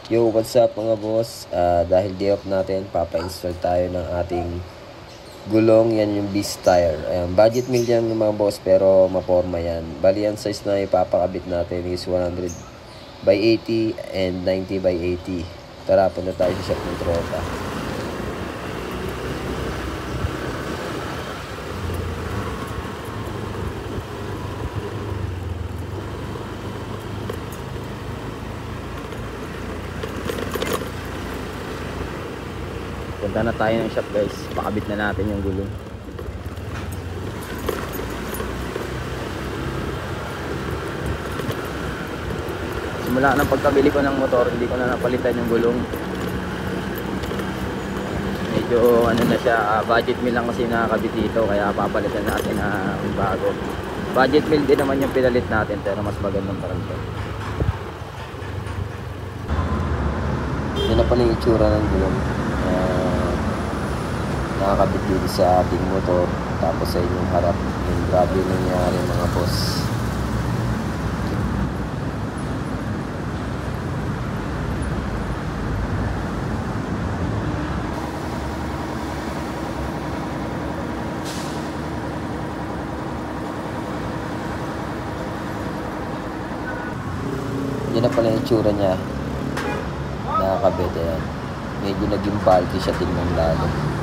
Yo, what's up mga boss? Dahil day off natin, papa-install tayo ng ating gulong. Yan yung beast tire. Ayan, budget meal yan mga boss, pero maporma yan. Bali, ang size na ipapakabit natin is 100 by 80 and 90 by 80. Tara, punta tayo sa shop ng tropa. Punta na tayo ng shop guys, pakabit na natin yung gulong. Simula ng pagkabili ko ng motor, hindi ko na napalitan yung gulong. Medyo ano na siya, budget meal lang kasi nakakabit dito, kaya papalitan natin na bago. Budget meal din naman yung pinalit natin, pero mas magandang parang ito. Yan na pala yung itsura ng gulong. Nakakabit dito sa ating motor, tapos sa inyong harap. Yung grabe yung nangyari mga boss. Yan na pala yung itsura niya. Nakakabit, ayan. Medyo naging bulky siya tingnan lalo.